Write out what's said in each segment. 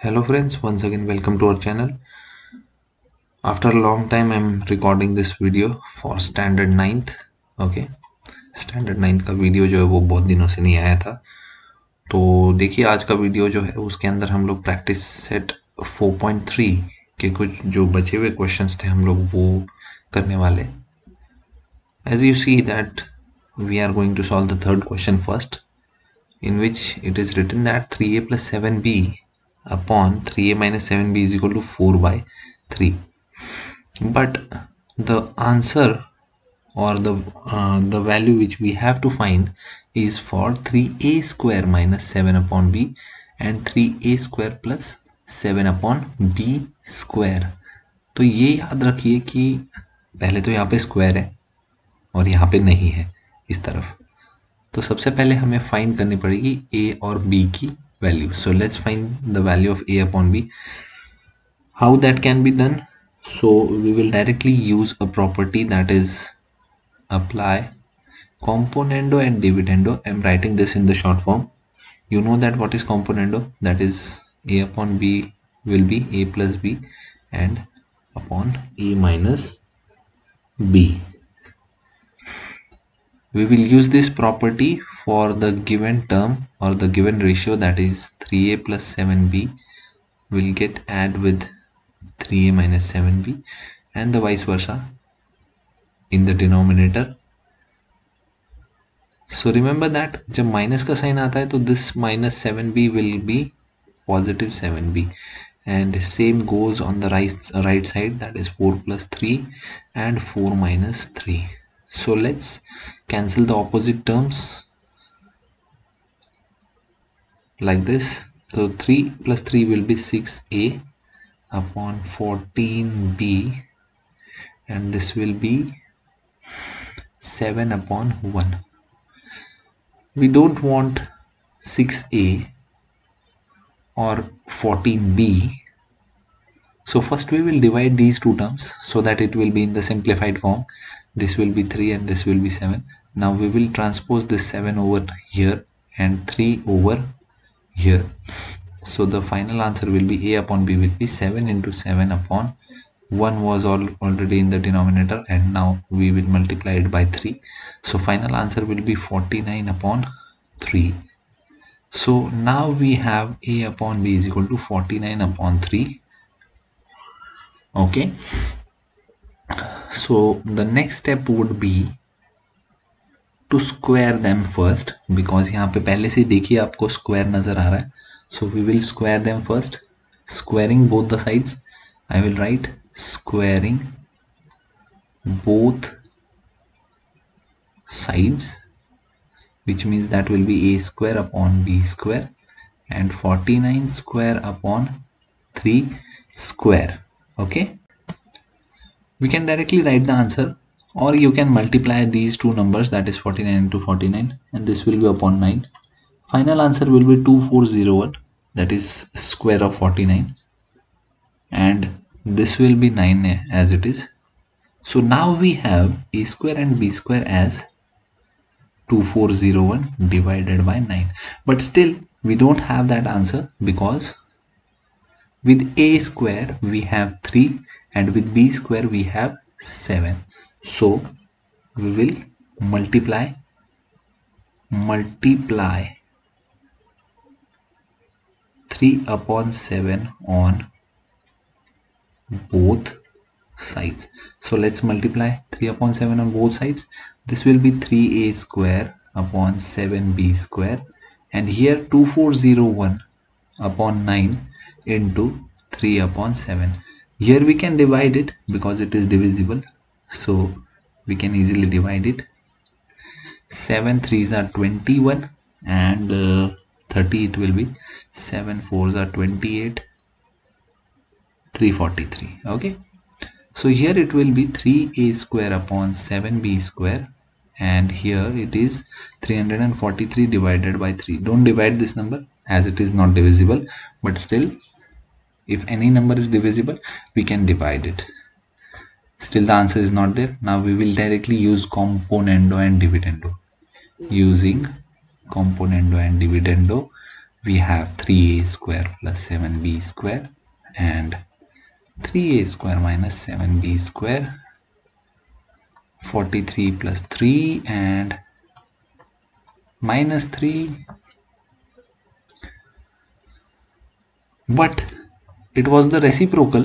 Hello friends, once again welcome to our channel. After a long time I'm recording this video for standard 9th. Okay, standard 9th का video जो है वो बहुत दिनों से नहीं आया था। तो देखिए आज का वीडियो जो है उसके अंदर हम लोग प्रैक्टिस सेट 4.3 के कुछ जो बचे हुए क्वेश्चंस थे हम लोग वो करने वाले। As you see that we are going to solve the third question first, in which it is written that 3a plus 7b upon 3a minus 7b is equal to 4 by 3. But the answer or the value which we have to find is for 3a square minus 7 upon b and 3a square plus 7 upon b square. तो ये याद रखिए कि पहले तो यहाँ पे square है और यहाँ पे नहीं है इस तरफ। तो सबसे पहले हमें फाइंड करनी पड़ेगी a और b की value. So let's find the value of a upon b. How that can be done? So we will directly use a property, that is apply componendo and dividendo. I'm writing this in the short form. You know that what is componendo? That is a upon b will be a plus b and upon a minus b. We will use this property for the given term or the given ratio, that is 3a plus 7b will get add with 3a minus 7b and the vice versa in the denominator. So remember that जब minus का sign आता है तो this minus 7b will be positive 7b and same goes on the right side, that is 4 plus 3 and 4 minus 3. So let's cancel the opposite terms like this. So 3 plus 3 will be 6a upon 14b and this will be 7 upon 1. We don't want 6a or 14b. So first we will divide these two terms so that it will be in the simplified form. This will be 3 and this will be 7. Now we will transpose this 7 over here and 3 over here. So the final answer will be a upon b will be 7 into 7 upon 1 was already in the denominator and now we will multiply it by 3. So final answer will be 49 upon 3. So now we have a upon b is equal to 49 upon 3. Okay, so the next step would be to square them first, because यहाँ पे पहले से देखिए आपको square नजर आ रहा है. So we will square them first. Squaring both the sides, I will write squaring both sides, which means that will be a square upon b square and 49 square upon 3 square. Okay, we can directly write the answer, or you can multiply these two numbers, that is 49 into 49 and this will be upon 9. Final answer will be 2401, that is square of 49, and this will be 9 as it is. So now we have a square and b square as 2401 divided by 9, but still we don't have that answer because with a square we have 3 and with b square we have 7. So we will multiply 3 upon 7 on both sides. So let's multiply 3 upon 7 on both sides. This will be 3a square upon 7b square, and here 2401 upon 9 into 3 upon 7. Here we can divide it because it is divisible, so we can easily divide it. 7 3s are 21 and 30 it will be. 7 4s are 28, 343. Okay, so here it will be 3a square upon 7b square, and here it is 343 divided by 3. Don't divide this number as it is not divisible, but still if any number is divisible we can divide it. Still the answer is not there. Now we will directly use componendo and dividendo. Using componendo and dividendo we have 3a square plus 7b square and 3a square minus 7b square, 43 plus 3 and minus 3, but it was the reciprocal,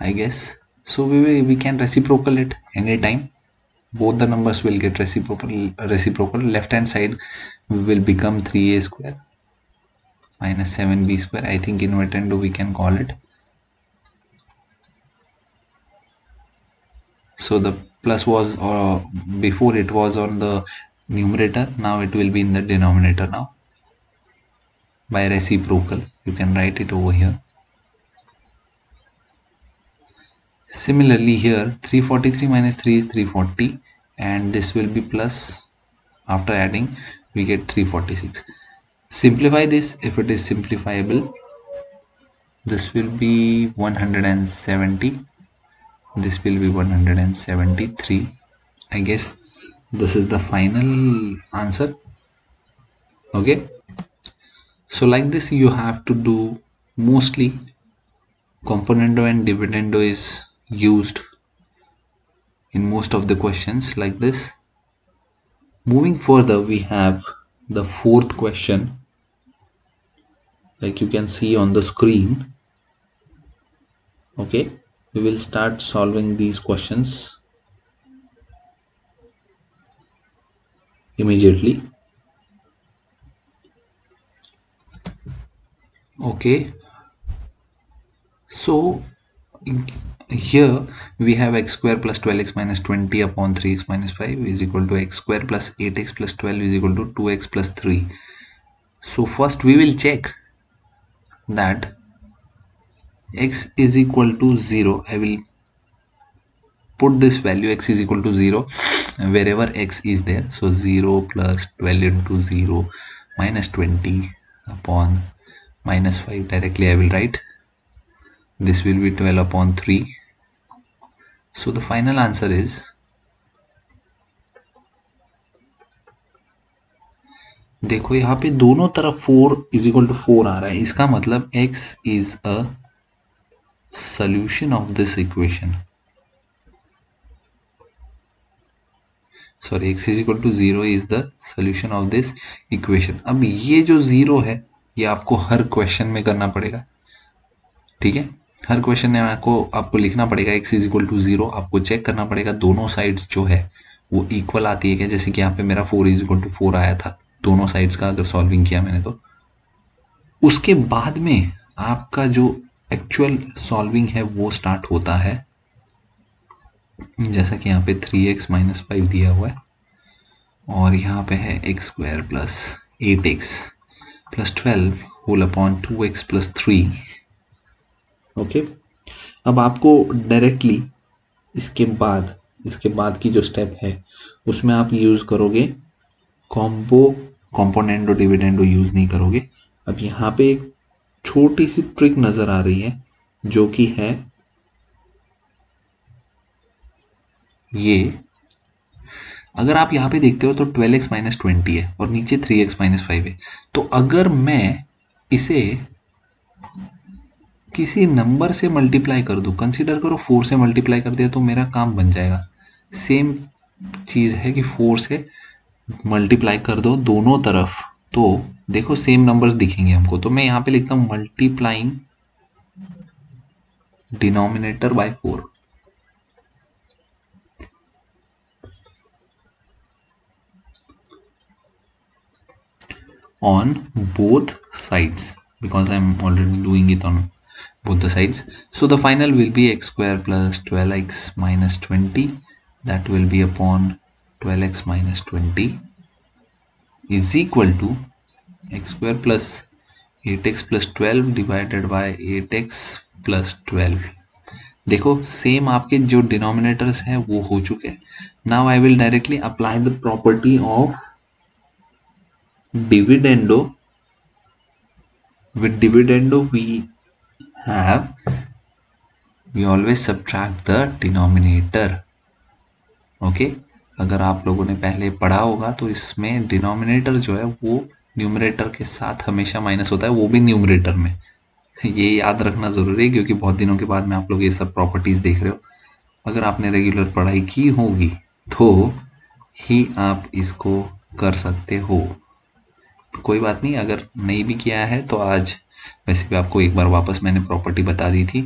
I guess. So we can reciprocal it anytime. Both the numbers will get reciprocal. Left hand side will become 3a square minus 7b square. I think invertendo we can call it. So the plus was before it was on the numerator, now it will be in the denominator now by reciprocal. You can write it over here. Similarly here 343 minus 3 is 340 and this will be plus. After adding we get 346. Simplify this. If it is simplifiable, this will be 170, this will be 173. I guess this is the final answer. Okay, so like this you have to do. Mostly componendo and dividendo is used in most of the questions like this. Moving further, we have the fourth question, like you can see on the screen. Okay, we will start solving these questions immediately. Okay, so here we have x square plus 12x minus 20 upon 3x minus 5 is equal to x square plus 8x plus 12 is equal to 2x plus 3. So first we will check that x is equal to 0. I will put this value x is equal to 0 wherever x is there. So 0 plus 12 into 0 minus 20 upon minus 5. Directly I will write. This will be 12 upon 3. So the final answer is देखो यहाँ पे दोनों तरफ 4 is equal to 4 आ रहा है. इसका मतलब x is a solution of this equation. Sorry, x is equal to 0 is the solution of this equation. अब ये जो 0 है ये आपको हर क्वेश्चन में करना पड़ेगा. ठीक है, हर क्वेश्चन में आपको लिखना पड़ेगा x is equal to 0. आपको चेक करना पड़ेगा दोनों साइड्स जो है वो इक्वल आती है क्या. जैसे कि यहाँ पे मेरा 4 is equal to 4 आया था दोनों साइड्स का अगर सॉल्विंग किया मैंने, तो उसके बाद में आपका जो एक्चुअल सॉल्विंग है वो स्टार्ट होता है. जैसा कि यहाँ पे 3x माइनस 5 दिया हुआ है और यहाँ पे है x square plus 8x plus 12 whole upon 2x plus 3. Okay, अब आपको डायरेक्टली इसके बाद की जो स्टेप है उसमें आप यूज करोगे कॉम्पोनेंडो डिविडेंडो यूज नहीं करोगे. अब यहाँ पे एक छोटी सी ट्रिक नजर आ रही है जो कि है ये. अगर आप यहाँ पे देखते हो तो 12x माइनस 20 है और नीचे 3x माइनस 5 है. तो अगर मैं इसे किसी नंबर से मल्टीप्लाई कर दूं, कंसीडर करो 4 से मल्टीप्लाई कर दिया तो मेरा काम बन जाएगा. सेम चीज है कि 4 से मल्टीप्लाई कर दो दोनों तरफ तो देखो सेम नंबर्स दिखेंगे हमको. तो मैं यहाँ पे लिखता हूं multiplying denominator by 4. on both sides because I'm already doing it on both the sides. So the final will be x square plus 12x minus 20, that will be upon 12x minus 20 is equal to x square plus 8x plus 12 divided by 8x plus 12. देखो same आपके जो denominators हैं वो हो चुके हैं. Now I will directly apply the property of dividendo. With dividendo we always subtract the denominator. okay, अगर आप लोगों ने पहले पढ़ा होगा तो इसमें डिनोमिनेटर जो है वो न्यूमरेटर के साथ हमेशा माइनस होता है, वो भी न्यूमरेटर में। ये याद रखना जरूरी है क्योंकि बहुत दिनों के बाद में आप लोग ये सब प्रॉपर्टीज देख रहे हो। अगर आपने रेगुलर पढ़ाई की होगी तो ही आप इसको कर सकते हो। कोई बात नहीं, अगर नहीं भी किया है तो आज वैसे भी आपको एक बार वापस मैंने प्रॉपर्टी बता दी थी।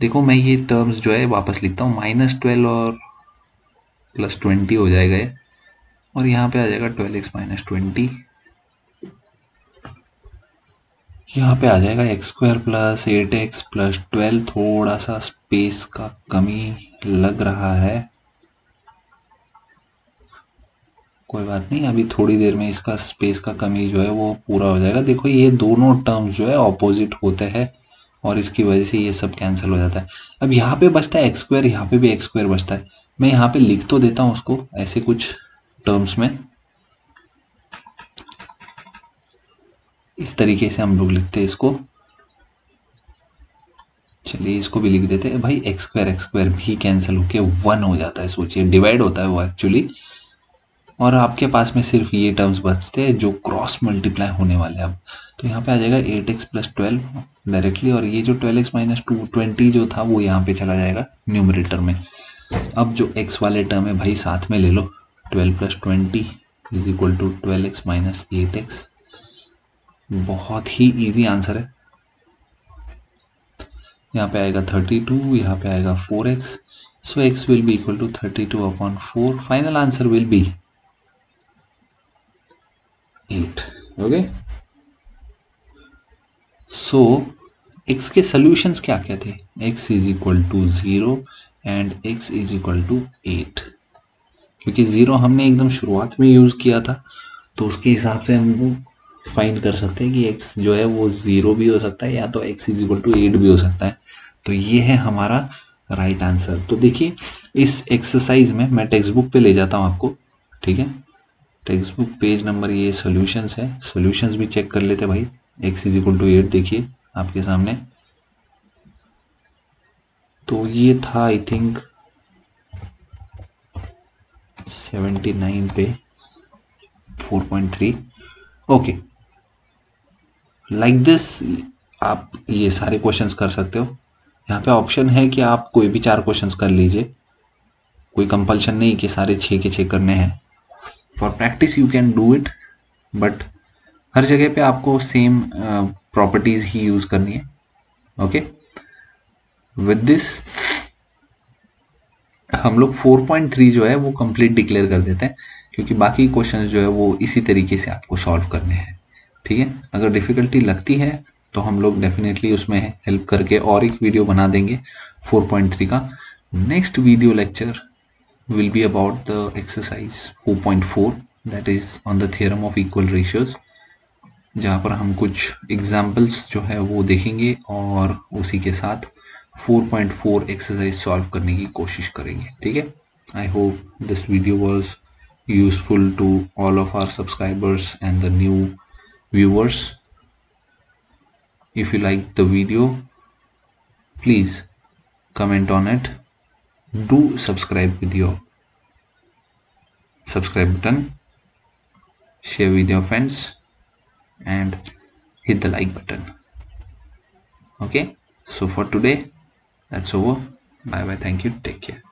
देखो मैं ये टर्म्स जो है वापस लिखता हूँ, -12 और +20 हो जाएगा ये, और यहाँ पे आ जाएगा 12x - 20। यहाँ पे आ जाएगा x² + 8x + 12। थोड़ा सा स्पेस का कमी लग रहा है, कोई बात नहीं, अभी थोड़ी देर में इसका स्पेस का कमी जो है वो पूरा हो जाएगा। देखो ये दोनों टर्म्स जो है ऑपोजिट होते हैं और इसकी वजह से ये सब कैंसिल हो जाता है। अब यहाँ पे बचता है x², यहाँ पे भी x² बचता है। मैं यहाँ पे लिख तो देता हूँ उसको ऐसे कुछ टर्म्स में, इस तरीके से हम लोग लिखते हैं इसको। चलिए इसको भी लिख देते हैं भाई, x² भी कैंसिल होके 1 हो जाता है। सोचिए डिवाइड होता है वो एक्चुअली, और आपके पास में सिर्फ ये टर्म्स बचते हैं जो क्रॉस मल्टीप्लाई होने वाले हैं। अब तो यहाँ पे आ जाएगा 8x + 12 डायरेक्टली, और ये जो 12x - 20 जो था वो यहाँ पे चला जाएगा न्यूमरेटर में। अब जो x वाले टर्म है भाई साथ में ले लो, 12 + 20 = 12x - 8x। बहुत ही इजी आंसर है। यहाँ पे आएगा 32, यहाँ पे आएगा 4x, so x will be equal to 32/4। Final answer will be 8। Okay, so x के सॉल्यूशंस क्या क्या थे? x = 0 and x = 8। क्योंकि 0 हमने एकदम शुरुआत में यूज किया था, तो उसके हिसाब से हम फाइंड कर सकते हैं कि x जो है वो 0 भी हो सकता है या तो x = 8 भी हो सकता है। तो ये है हमारा राइट आंसर। तो देखिए इस एक्सरसाइज में मैं टेक्स्ट बुक पे ले जाता हूँ आपको, ठीक है? टेक्स्ट बुक पेज नंबर ये सॉल्यूशंस है, सॉल्यूशंस भी चेक कर लेते भाई। x = 8 देखिए आपके सामने, तो ये था आई थिंक 79 पे 4.3। ओके, लाइक दिस आप ये सारे क्वेश्चंस कर सकते हो। यहाँ पे ऑप्शन है कि आप कोई भी 4 क्वेश्चंस कर लीजिए, कोई कंपल्शन नहीं कि सारे 6 के 6 करने हैं। For practice you can do it, but हर जगह पे आपको सेम प्रॉपर्टीज ही यूज करनी है। ओके, विद दिस हम लोग 4.3 जो है वो कंप्लीट डिक्लेयर कर देते हैं, क्योंकि बाकी क्वेश्चंस जो है वो इसी तरीके से आपको सॉल्व करने हैं। ठीक है, अगर डिफिकल्टी लगती है तो हम लोग डेफिनेटली उसमें हेल्प करके और एक वीडियो बना देंगे 4.3 का। Next video lecture will be about the exercise 4.4 that is on the theorem of equal ratios, जहाँ पर हम कुछ एग्जाम्पल्स जो है वो देखेंगे और उसी के साथ 4.4 एक्सरसाइज सॉल्व करने की कोशिश करेंगे। ठीक है, I hope this video was useful to all of our subscribers and the new viewers. If you like the video, please comment on it. Do subscribe with your subscribe button, share with your friends, and hit the like button. Okay, so for today that's over. Bye bye, thank you, take care.